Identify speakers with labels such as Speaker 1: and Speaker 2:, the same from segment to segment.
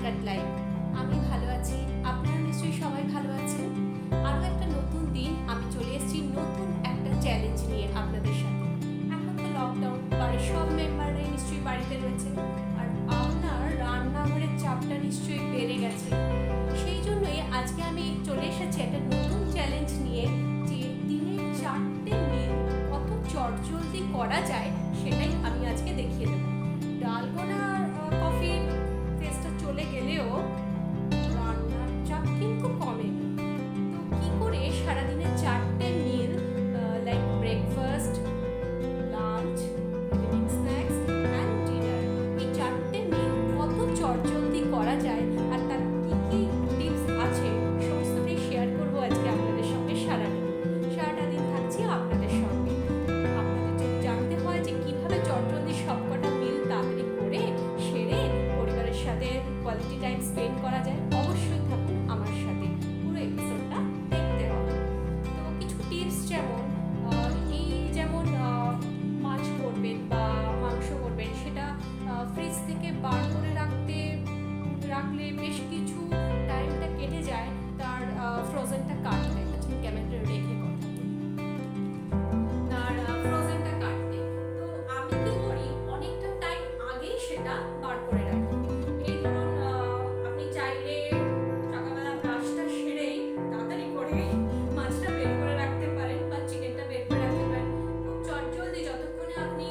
Speaker 1: Secret life. আমি ভালো আছি, আপনারা নিশ্চয়ই সবাই ভালো আছেন। আরও একটা নতুন দিন আমি চলে এসেছি নতুন একটা চ্যালেঞ্জ নিয়ে আপনাদের সাথে। এখন তো লকডাউন, বাড়ির সব মেম্বাররাই নিশ্চয়ই বাড়িতে রয়েছে, আর আপনার রান্নাঘরের চাপটা নিশ্চয়ই বেড়ে গেছে। সেই জন্যই আজকে আমি চলে এসেছি একটা নতুন চ্যালেঞ্জ নিয়ে, যে দিনে 4টে মিল কত চটজলদি করা যায় সেটাই আমি আজকে দেখিয়ে দেবো। ডালগোনা কফির টেস্টটা চলে গেলেও রান্নার চাপ কিন্তু কমেনি। তো কি করে সারাদিনে 4টে meal like breakfast, lunch, evening snacks and dinner, এই 4টে মিল কত চটজলদি করা যায় আর তার কি কি টিপস আছে সমস্তটাই শেয়ার করবো আজকে আপনাদের সঙ্গে। সারাটা দিন থাকছি আপনাদের সঙ্গে। আপনাদের যদি জানতে হয় যে কিভাবে চটজলদি সবকটা মিল তাড়াতাড়ি করে সেরে পরিবারের সাথে কোয়ালিটি টাইম স্পেন্ড করা যায়, অবশ্যই থাকুন আমার সাথে, পুরো এপিসোডটা দেখতে হবে। তো কিছু টিপস যেমন মাছ করবেন বা মাংস করবেন, সেটা ফ্রিজ থেকে বার করে রাখলে বেশ কিছু টাইমটা কেটে যায় তার ফ্রোজেনটা কাটতে। ক্যামেরা রেখে কথা তার ফ্রোজেনটা কাটতে। তো আমি কি করি, অনেকটা টাইম আগেই সেটা বার করে রাখি। এই ধরুন আপনি চাইলে সকালবেলা ব্রাশটা সেরেই তাড়াতাড়ি করে মাছটা বের করে রাখতে পারেন বা চিকেনটা বের করে রাখতে পারেন। খুব চটজলদি যতক্ষণে আপনি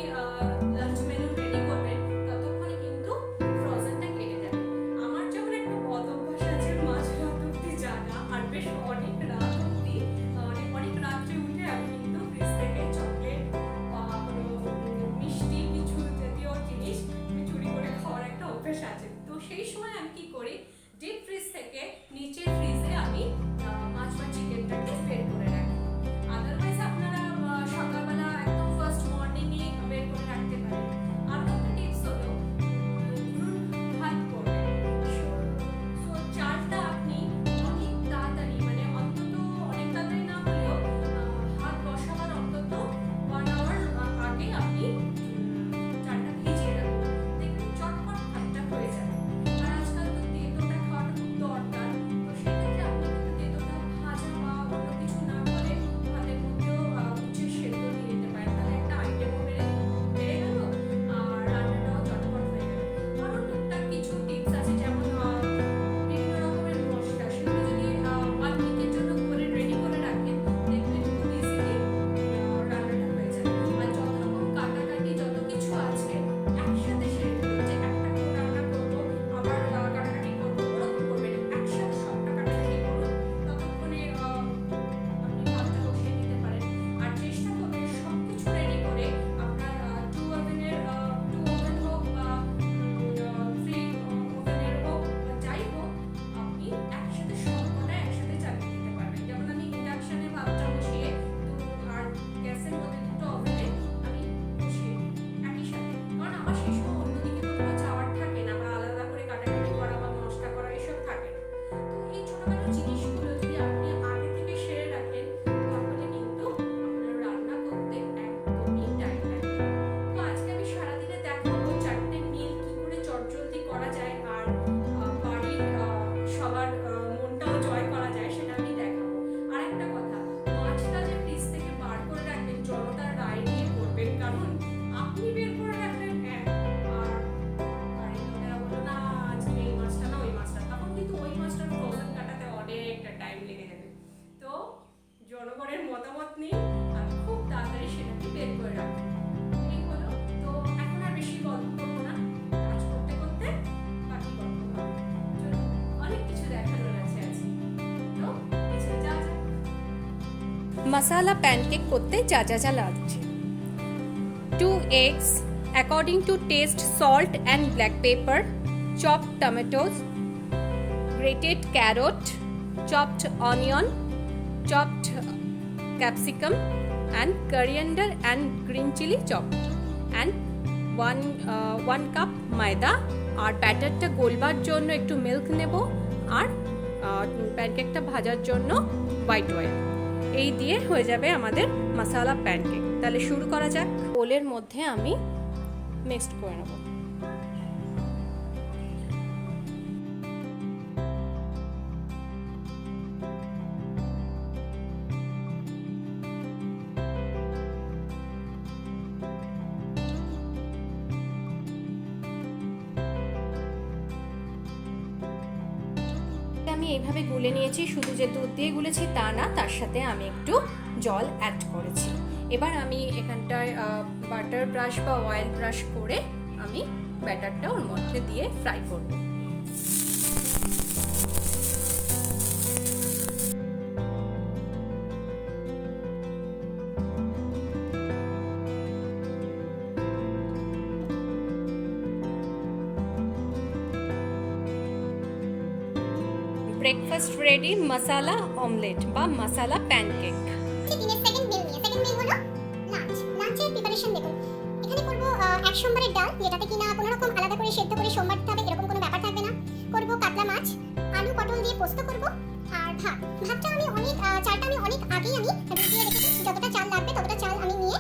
Speaker 1: লাঞ্চ মেনু রেডি করবেন ততক্ষণে কিন্তু ফ্রোজেনটা কেটে যাবে। আমার যেমন একটা বদ অভ্যাস আছে মাছ রাত অব্দি জানা, আর বেশ অনেক রাত অব্দি অনেক রাত্রে উঠে আমি কিন্তু ফ্রিজ থেকে চকলেট বা কোনো মিষ্টি কিছু জাতীয় জিনিস আমি চুরি করে খাওয়ার একটা অভ্যাস আছে। তো সেই সময় আমি কি করি, ডিপ ফ্রিজ থেকে নিচের ফ্রিজে আমি মাছ বা চিকেনটাকে বের করে রাখি। আদারওয়াইজ আপনারা সকালবেলা একদম ফার্স্ট মর্নিংয়ে বের করে রাখতে পারেন। আর একটা টিপস হলো, ধরুন ভাত করবেন, সো চালটা আপনি অনেক তাড়াতাড়ি, মানে অন্তত অনেক তাড়াতাড়ি না হলেও ভাত বসাবার অন্তত 1 আওয়ার আগে আপনি চালটা ভিজিয়ে রাখুন, দেখবেন চটপট ভাতটা হয়ে যাবে। আর আজকাল তো তেঁতোটা খাওয়াটা খুব দরকার, তো সেক্ষেত্রে আপনি কিন্তু তেঁতোটা ভাজা বা অন্য কিছু না করে ভাতের মধ্যেও উচ্ছে সেদ্ধ দিয়ে দিতে পারেন। তাহলে একটা আইটেমও বেড়ে গেল আর রান্নাটাও চটপট হয়ে গেল। আরও টুকটাক কিছু টিপস আছে, যেমন বিভিন্ন রকমের মশলা, সেগুলো যদি 1 উইকের জন্য করে রেডি করে রাখেন, দেখবেন খুব ইজিলি রান্নাটা হয়ে যায়। আর যত রকম কাটাকাটি যত কিছু আছে একসাথে সেরে ফেলুন, যে একটা রান্না করবো আবার কাটাকাটি করবো, ওরকম করবেন না। একসাথে সবটা কাটাকাটি করুন, ততক্ষণে আপনি ভাতটা বসিয়ে দিতে পারেন। আর চেষ্টা করবেন সবকিছু রেডি করে আপনার টু ওভেন হোক বা ফ্রি ওভেনের হোক বা যাই হোক, আপনি একসাথে সবকটা একসাথে চালিয়ে দিতে পারবেন। যেমন আমি ইন্ডাকশনে ভাতটা বসিয়ে আর গ্যাসের মধ্যে দুটো ওভেনে আমি বসিয়ে দিই একই সাথে, কারণ আমার সেই সময় অন্যদিকে কোথাও যাওয়ার থাকে না বা আলাদা করে কাটাকাটি করা বা মশলা করা এসব থাকে না। তো এই ছোটখাটো জিনিসগুলো যদি আপনি আগে থেকে সেরে রাখেন তাহলে কিন্তু আপনার রান্না করতে একদমই টাইম লাগবে না। তো আজকে আমি সারাদিনে দেখাবো 4টে মিল কি করে চটজলদি করা যায় আর বাড়ির সবার মনটাও জয় করা যায়, সেটা আমি দেখাবো। আর একটা কথা, মাছটা যে ফ্রিজ থেকে বার করে রাখবেন জলটা রায় দিয়ে করবেন, কারণ আপনি বের করে রাখলেন আর বাড়ির লোকেরা বললো না আজকে এই মাছটা না ওই মাছটা, তখন কিন্তু ওই মাছটার ফ্রোজেন কাটাতে অনেকটা টাইম লেগে যাবে। তো জনগণের মতামত নিয়ে আমি খুব তাড়াতাড়ি সেটাকে বের করে রাখবো। এই হলো। তো এখন আর বেশি গল্প করবো না, কাজ করতে করতে বাকি গল্প হবে। চলো, অনেক কিছু দেখানোর আছে আজকে, তো পিছনে যাওয়া যাক। মশালা প্যানকেক করতে যা যা লাগছে: 2 eggs, according to taste salt and black pepper, chopped tomatoes, grated carrot, chopped onion, chopped capsicum and coriander and green chili chopped, and 1 cup ময়দা। আর ব্যাটারটা গোলবার জন্য একটু মিল্ক নেব, আর প্যানকেকটা ভাজার জন্য হোয়াইট অয়েল। এই দিয়ে হয়ে যাবে আমাদের মশালা প্যানকেক। তাহলে শুরু করা যাক। বোলের মধ্যে আমি মিক্সড করে নেব। এইভাবে গুলে নিয়েছি, শুধু যে দুধ দিয়ে গুলেছি তা না, তার সাথে আমি একটু জল অ্যাড করেছি। এবার আমি এখানটায় বাটার ব্রাশ বা অয়েল ব্রাশ করে আমি ব্যাটারটা ওর মধ্যে দিয়ে ফ্রাই করব। ব্রেকফাস্ট রেডি মশালা অমলেট বা মশালা প্যানকেক।
Speaker 2: দিনের সেকেন্ড মিল নিয়ে সেকেন্ড মিল হলো লাঞ্চ। লাঞ্চের প্রিপারেশন দেখুন, এখানে করব এক সোমবারের ডাল, যেটাতে কিনা কোনো রকম আলাদা করে সেদ্ধ করে সোমবার দিতে হবে এরকম কোনো ব্যাপার থাকবে না। করব কাতলা মাছ, আলু পটল দিয়ে পোস্ত করব, আর ভাতটা আমি চালটা আমি অনেক আগেই আমি ভিজিয়ে রেখেছি। যতটা চাল লাগবে ততটা চাল আমি নিয়ে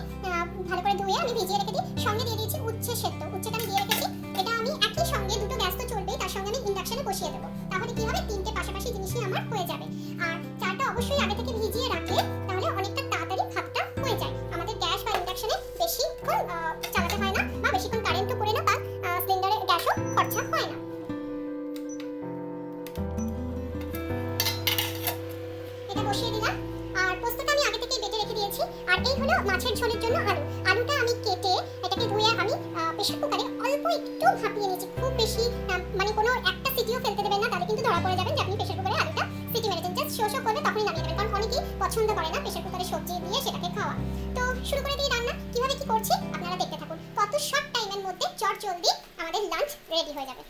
Speaker 2: ভালো করে ধুয়ে আমি ভিজিয়ে রেখে দিই। সঙ্গে দিয়ে দিয়েছি উচ্ছে সেদ্ধ, উচ্ছেটা আমি দিয়ে রেখেছি। এটা আমি একই সঙ্গে দুটো গ্যাস তো চলবেই, তার সঙ্গে আমি ইন্ডাকশনে বসিয়ে দেবো। তাহলে কি হবে, তিনটে পাশাপাশি জিনিসই আমার হয়ে যাবে। আর চালটা অবশ্যই আগে থেকে ভিজিয়ে রাখলে তাহলে অনেকটা তাড়াতাড়ি ভাতটা হয়ে যায়। আমাদের গ্যাস বা ইন্ডাকশনে বেশিক্ষণ চালাতে হয় না বা বেশিক্ষণ কারেন্টও পড়ে না, বা সিলিন্ডারে গ্যাসও খরচা হয় না। এটা বসিয়ে দিলাম। আর পোস্তটা আমি আগে থেকেই বেটে রেখে দিয়েছি। আর এই হলো মাছের ঝোলের জন্য আলুটা আমি কেটে এটাকে ধুয়ে আমি প্রেসার কুকারে অল্প একটু ভাপিয়ে নিয়েছি। খুব বেশি মানে কোনো একটা সিটিও ফেলতে দেবেন না, তাহলে কিন্তু ধরা পড়ে যাবেন যে আপনি প্রেসার কুকারে আলুটা সিটি মেরেছেন। জাস্ট শো করবে তখনই নামিয়ে দেবেন, কারণ অনেকেই পছন্দ করে না প্রেসার কুকারে সবজি দিয়ে সেটাকে খাওয়া। তো শুরু করে দিই রান্না। কিভাবে কি করছি আপনারা দেখতে থাকুন। কত শর্ট টাইমের মধ্যে জলদি আমাদের লাঞ্চ রেডি হয়ে যাবে।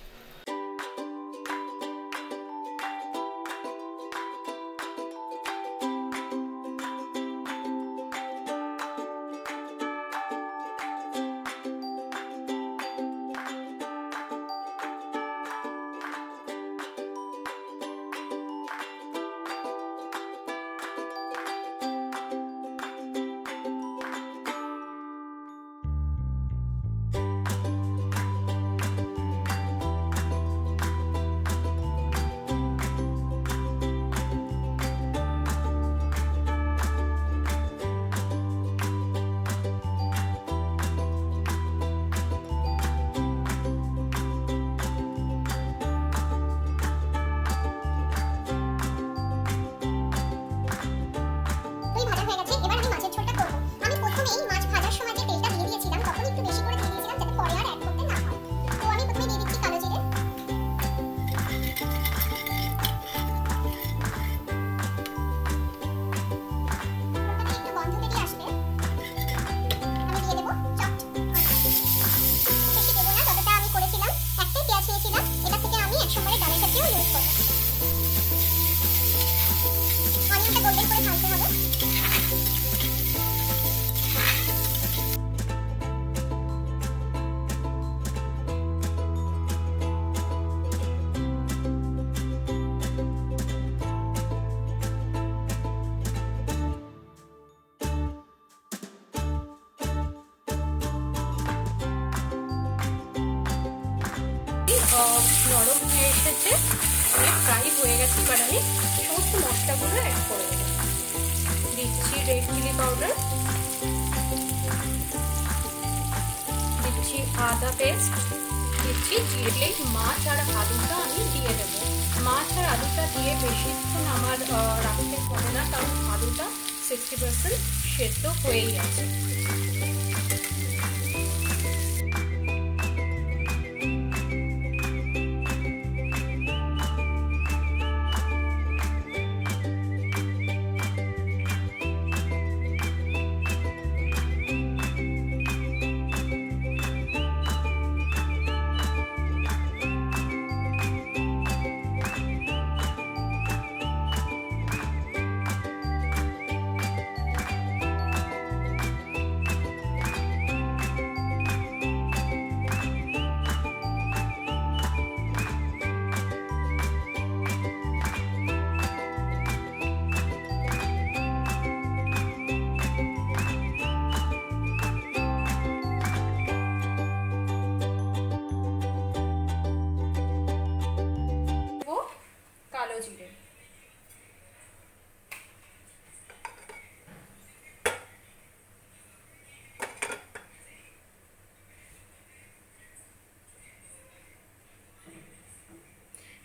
Speaker 1: নরম হয়ে এসেছে, ফ্রাই হয়ে গেছে। এবার আমি সমস্ত মশলাগুলো অ্যাড করে দেবো। দিচ্ছি রেড চিলি পাউডার, দিচ্ছি আদা পেস্ট, দিচ্ছি জিরে। মাছ আর আলুটা আমি দিয়ে দেবো। মাছ আর আলুটা দিয়ে বেশিক্ষণ আমার রাখতে হবে না, কারণ আলুটা 60% সেদ্ধ হয়েই আছে।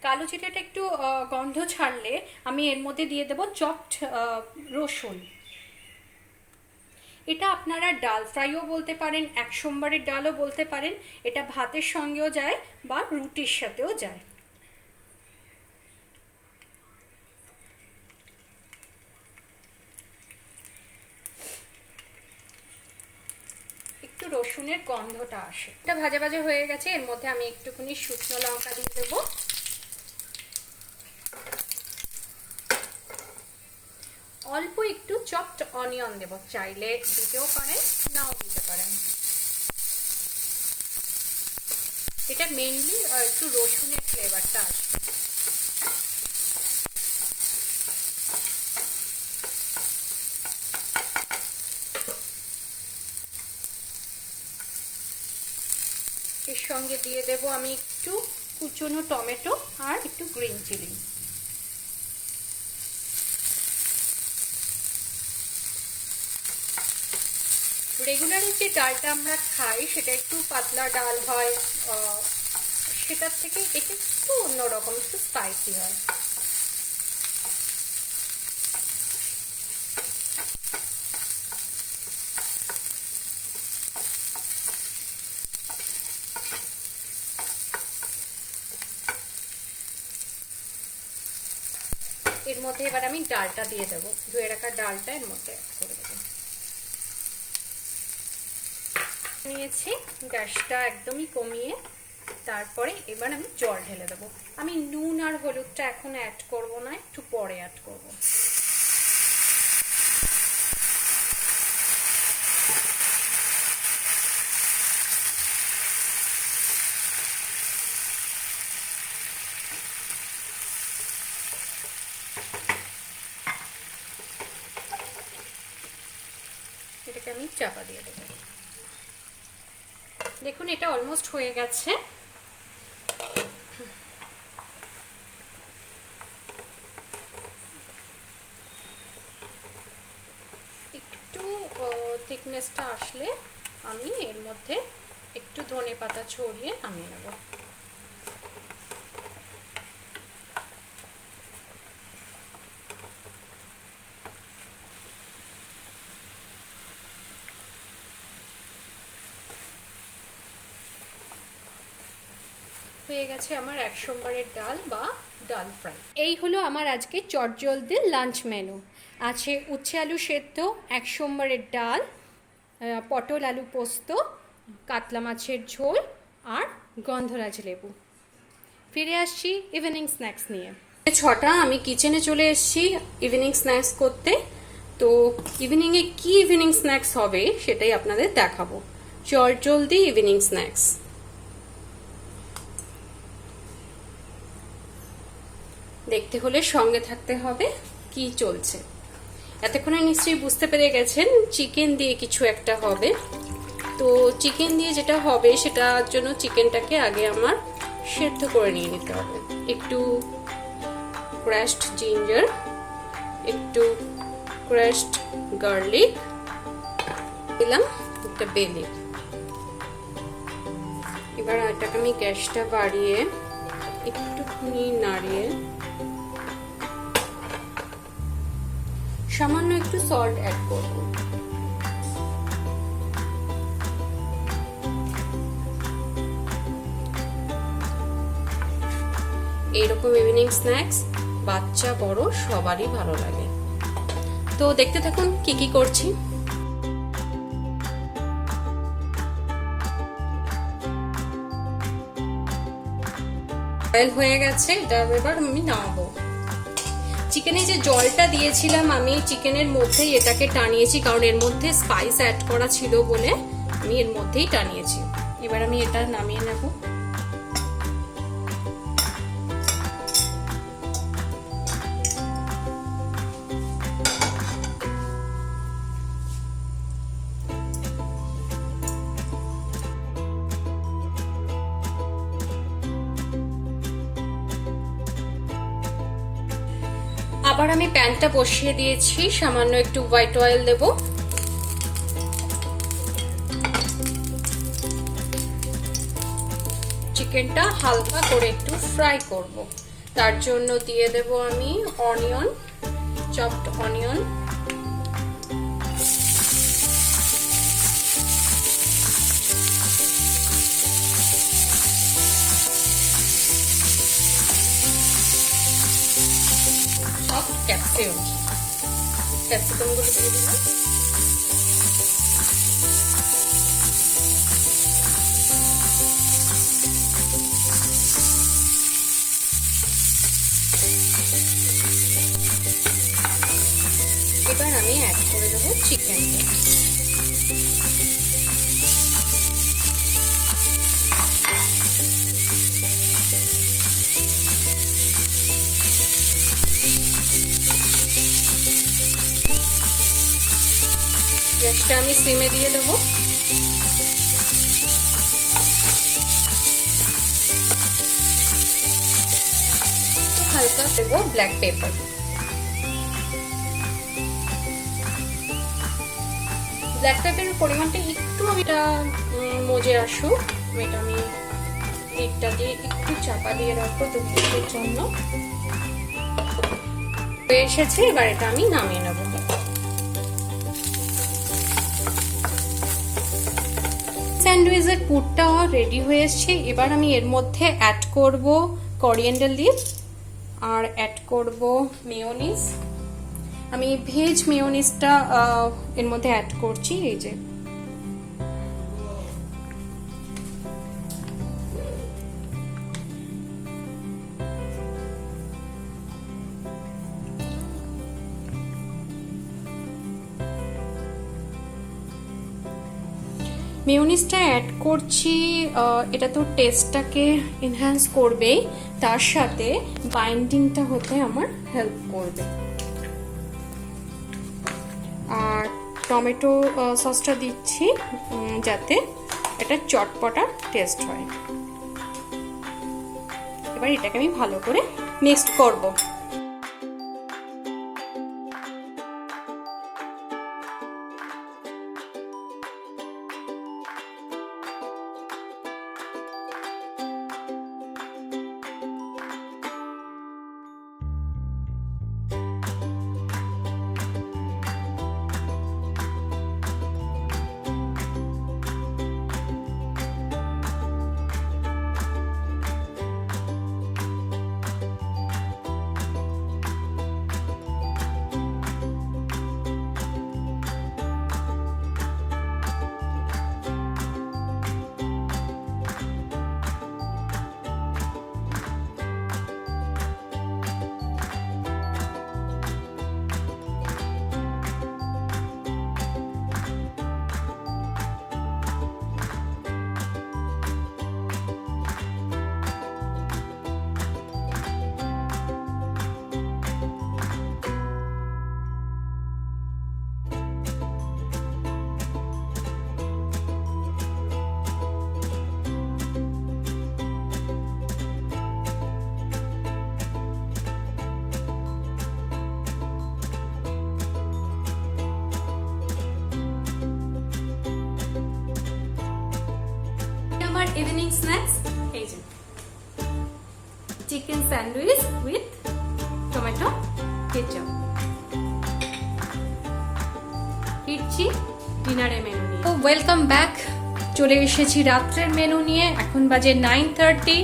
Speaker 1: কালো জিরেটা একটু গন্ধ ছাড়লে আমি এর মধ্যে দিয়ে দেবো চপড রসুন। এটা আপনারা ডাল ফ্রাইও বলতে পারেন, এক সোমবারের ডালও বলতে পারেন। এটা ভাতের সঙ্গেও যায় বা রুটির সাথেও যায়। একটু রসুনের গন্ধটা আসে। এটা ভাজা ভাজা হয়ে গেছে, এর মধ্যে আমি একটুখানি শুকনো লঙ্কা দিয়ে দেবো। অল্প একটু চপড অনিয়ন দেবো, চাইলে দিতেও পারেন নাও দিতে পারেন। এটা মেইনলি একটু রসুনের ফ্লেভারটা আসবে। এর সঙ্গে দিয়ে দেব আমি একটু কুচনো টমেটো আর একটু গ্রিন চিলি। রেগুলারে যে ডালটা আমরা খাই সেটা একটু পাতলা ডাল হয়, সেটার থেকে এটা একটু অন্যরকম, একটু স্পাইসি হয়। এর মধ্যে এবার আমি ডালটা দিয়ে দেবো, ধুয়ে রাখা ডালটা এর মধ্যে অ্যাড করে দেবো। নিয়েছি, গ্যাসটা একদমই কমিয়ে তারপরে এবার আমি জল ঢেলে দেবো। আমি নুন আর হলুদটা এখন অ্যাড করব না, একটু পরে অ্যাড করব। এটাকে আমি চাপা দিয়ে দেবো। দেখুন এটা অলমোস্ট হয়ে গেছে। একটু থিকনেসটা আসলে আমি এর মধ্যে একটু ধনেপাতা ছড়িয়ে নামিয়ে নেব। হয়ে গেছে আমার এক সোমবারের ডাল বা ডাল ফ্রাই। এই হলো আমার আজকে চটজলদি লাঞ্চ মেনু। আছে উচ্ছে আলু সেদ্ধ, এক সোমবারের ডাল, পটল আলু পোস্ত, কাতলা মাছের ঝোল আর গন্ধরাজ লেবু। ফিরে আসছি ইভিনিং স্ন্যাক্স নিয়ে। 6টা আমি কিচেনে চলে এসেছি ইভিনিং স্ন্যাক্স করতে। তো ইভিনিংয়ে কি ইভিনিং স্ন্যাক্স হবে সেটাই আপনাদের দেখাবো। চটজলদি ইভিনিং স্ন্যাক্স। দেখতে হলে সঙ্গে থাকতে হবে কি চলছে। এতক্ষণে নিশ্চয়ই বুঝতে পেরে গেছেন চিকেন দিয়ে কিছু একটা হবে। তো চিকেন দিয়ে যেটা হবে সেটার জন্য চিকেনটাকে আগে আমার সেদ্ধ করে নিয়ে নিতে হবে। একটু ক্রাশড জিঞ্জার, একটু ক্রাশড গার্লিক দিলাম, একটা বে লিফ। এবার এটাকে আমি গ্যাসটা বাড়িয়ে একটুখানি নাড়িয়ে সামান্য একটু সল্ট অ্যাড করব। এইরকম ইভিনিং স্ন্যাক্স বাচ্চা বড় সবারই ভালো লাগে। তো দেখতে থাকুন কি কি করছি। বয়েল হয়ে গেছে, এটা এবার আমি নামাবো। চিকেনে যে জলটা দিয়েছিলাম আমি চিকেনের মধ্যেই এটাকে টানিয়েছি, কারণ এর মধ্যে স্পাইস অ্যাড করা ছিল বলে আমি এর মধ্যেই টানিয়েছি। এবার আমি এটা নামিয়ে নেব। আবার আমি প্যানটা বসিয়ে দিয়েছি, সামান্য একটু হোয়াইট অয়েল দেব। চিকেনটা হালকা করে একটু ফ্রাই করব। তার জন্য দিয়ে দেব আমি অনিয়ন, চপড অনিয়ন। ক্যাপসিকাম গুলো দিয়ে দিলাম। এবার আমি অ্যাড করে দেবো চিকেনটা। গ্যাসটা আমি সিমে দিয়ে দেবো। হালকা দেবো ব্ল্যাক পেপার। ব্ল্যাক পেপারের পরিমাণটা একটু এটা মজে আসুক, এটা আমি লিডটা দিয়ে একটু চাপা দিয়ে রাখবো 2 মিনিটের জন্য। হয়ে এসেছে, এবার এটা আমি নামিয়ে নেবো। স্যান্ডউইচের পুরটা রেডি হয়ে এসছে। এবার আমি এর মধ্যে অ্যাড করব করিয়েন্ডার লিভস আর অ্যাড করব মেয়োনিজ। আমি ভেজ মেয়োনিজটা এর মধ্যে অ্যাড করছি। এই যে মেয়োনিজটা অ্যাড করছি, এটা তো টেস্টটাকে এনহ্যান্স করবে, তার সাথে বাইন্ডিংটা হতে আমার হেল্প করবে। আর টমেটো সসটা দিচ্ছি যাতে এটা চটপটা টেস্ট হয়। এবার এটাকে আমি ভালো করে মিক্স করব। ইভিনিং স্ন্যাক্স, এই যে chicken sandwich with tomato ketchup. ফিরছি ডিনারের মেনু নিয়ে। তো ওয়েলকাম ব্যাক, চলে এসেছি রাত্রের মেনু নিয়ে। এখন বাজে 9:30।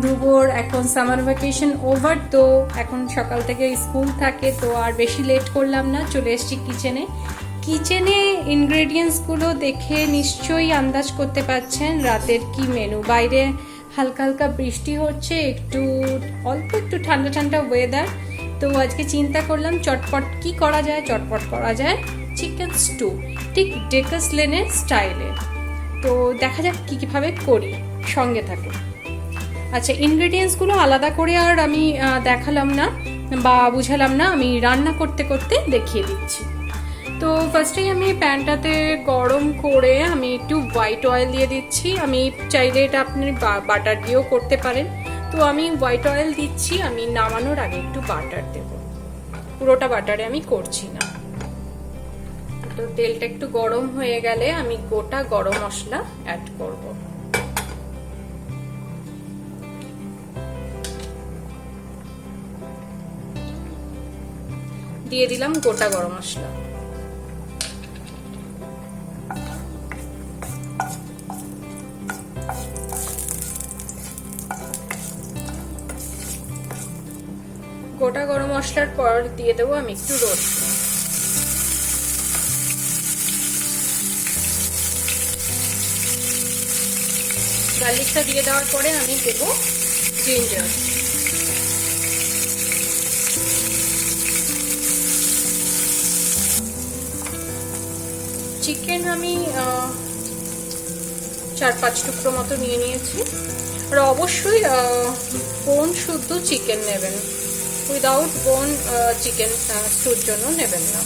Speaker 1: ধ্রুবর এখন সামার ভ্যাকেশন ওভার, তো এখন সকাল থেকে স্কুল থাকে, তো আর বেশি লেট করলাম না, চলে এসেছি কিচেনে। কিচেনে ইনগ্রেডিয়েন্টসগুলো দেখে নিশ্চয়ই আন্দাজ করতে পারছেন রাতের কি মেনু। বাইরে হালকা হালকা বৃষ্টি হচ্ছে, অল্প একটু ঠান্ডা ঠান্ডা ওয়েদার। তো আজকে চিন্তা করলাম চটপট কি করা যায়। চটপট করা যায় চিকেন স্টু, ঠিক ডেকাস লেনের স্টাইলে। তো দেখা যাক কিভাবে করি, সঙ্গে থাকুন। আচ্ছা, ইনগ্রেডিয়েন্টসগুলো আলাদা করে আর আমি দেখালাম না বা বুঝালাম না, আমি রান্না করতে করতে দেখিয়ে দিচ্ছি। তো ফার্স্টেই আমি প্যানটাতে গরম করে আমি একটু হোয়াইট অয়েল দিয়ে দিচ্ছি। আমি চাইলে এটা আপনি বাটার দিয়েও করতে পারেন। তো আমি হোয়াইট অয়েল দিচ্ছি। আমি নামানোর আগে একটু বাটার দেব, পুরোটা বাটারে আমি করছি না। তো তেলটা একটু গরম হয়ে গেলে আমি গোটা গরম মশলা অ্যাড করব। দিয়ে দিলাম গোটা গরম মশলা। গোটা গরম মশলার পর দিয়ে দেবো আমি একটু রসুন। গার্লিকটা দিয়ে দেওয়ার পরে আমি দেবো জিঞ্জার। চিকেন আমি 4-5 টুকরো মতো নিয়ে নিয়েছি। আর অবশ্যই বোন শুদ্ধ চিকেন নেবেন, উইদাউট বোন চিকেন স্টুর জন্য নেবেন না,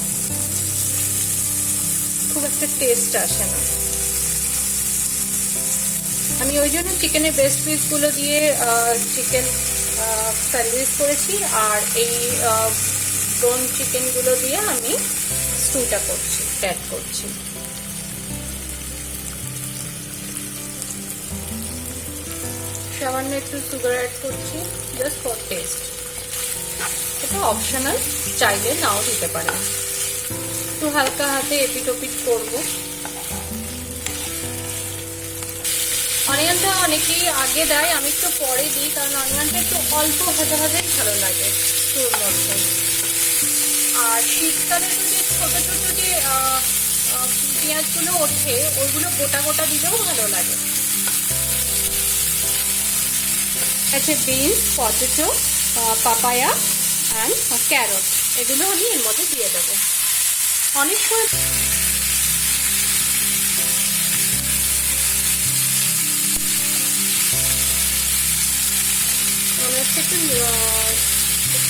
Speaker 1: খুব একটা টেস্ট আসে না। আমি ওই জন্য চিকেনের বেস্ট পিসগুলো দিয়ে চিকেন স্যান্ডউইচ করেছি, আর এই বোন চিকেনগুলো দিয়ে আমি স্টুটা করছি, অ্যাড করছি। সামান্য একটু সুগার অ্যাড করছি, জাস্ট ফর টেস্ট। এটা অপশনাল, চাইলে নাও দিতে পারেন। একটু হালকা হাতে এপিট ওপিট করবো। অনিয়নটা অনেকেই আগে দেয়, আমি একটু পরে দিই, কারণ অনিয়নটা একটু অল্প ভাজা ভাজাই ভালো লাগে স্টুর মধ্যে। আর শীতকালে যে ছোট ছোট যে পেঁয়াজগুলো ওঠে, ওইগুলো গোটা গোটা দিলেও ভালো লাগে। আছে beans, potato, papaya and carrot, এগুলো আমি এর মধ্যে দিয়ে দেবো। অনেক সময়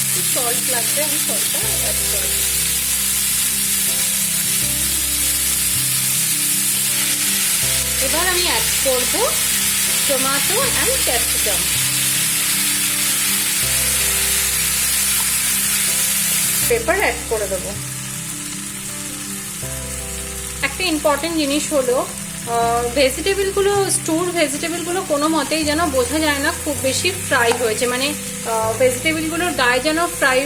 Speaker 1: একটু সল্ট লাগবে, আমি সল্টটা অ্যাড করি। এবার আমি অ্যাড করব tomato and capsicum. Pepper add করে দেবো। একটা ইম্পর্টেন্ট জিনিস হলো ভেজিটেবলগুলো, স্টুর ভেজিটেবলগুলো কোনো মতেই যেন বোঝা যায় না খুব বেশি ফ্রাই হয়েছে, মানে ভেজিটেবলগুলোর গায়ে যেন ফ্রাই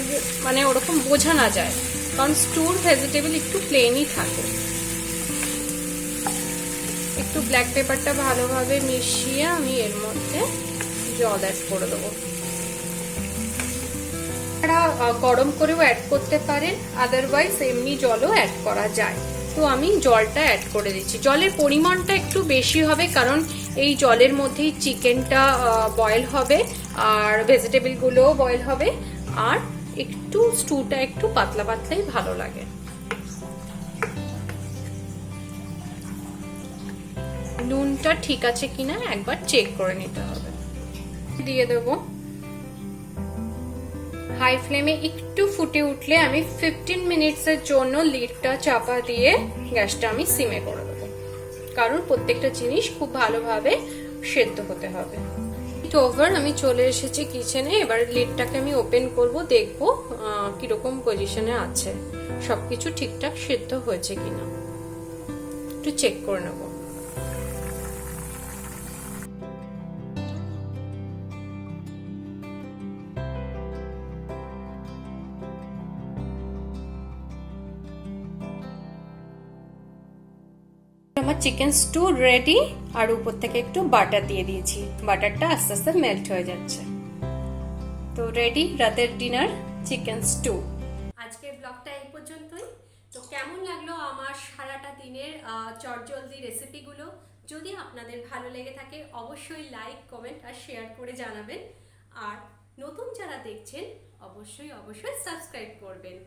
Speaker 1: মানে ওরকম বোঝা না যায়, কারণ স্টুর ভেজিটেবল একটু প্লেনই থাকে। একটু ব্ল্যাক পেপারটা ভালোভাবে মিশিয়ে আমি এর মধ্যে জল অ্যাড করে দেবো। আপনারা গরম করেও অ্যাড করতে পারেন, আদারওয়াইজ এমনি জলও অ্যাড করা যায়। তো আমি জলটা অ্যাড করে দিচ্ছি। জলের পরিমাণটা একটু বেশি হবে, কারণ এই জলের মধ্যেই চিকেনটা বয়েল হবে আর ভেজিটেবলগুলোও বয়েল হবে, আর একটু স্টুটা একটু পাতলা পাতলাই ভালো লাগে। নুনটা ঠিক আছে কিনা একবার চেক করে নিতে হবে। দিয়ে দেবো। হাই ফ্লেমে একটু ফুটে উঠলে আমি 15 মিনিটসের জন্য লিডটা চাপা দিয়ে গ্যাসটা আমি সিমে করে দেবো, কারণ প্রত্যেকটা জিনিস খুব ভালোভাবে সেদ্ধ হতে হবে। ওভার আমি চলে এসেছি কিচেনে। এবার লিডটাকে আমি ওপেন করব, দেখবো কিরকম পজিশনে আছে, সবকিছু ঠিকঠাক সেদ্ধ হয়েছে কিনা একটু চেক করে নেবো। আমার চিকেন স্টু রেডি, আর উপর থেকে একটু বাটার দিয়ে দিয়েছি, বাটারটা আস্তে আস্তে মেল্ট হয়ে যাচ্ছে। তো রেডি রাতের ডিনার চিকেন স্টু। আজকের ব্লগটা এই পর্যন্তই। তো কেমন লাগলো আমার সারাটা দিনের চটজলদি রেসিপিগুলো? যদি আপনাদের ভালো লেগে থাকে অবশ্যই লাইক, কমেন্ট আর শেয়ার করে জানাবেন। আর নতুন যারা দেখছেন অবশ্যই সাবস্ক্রাইব করবেন।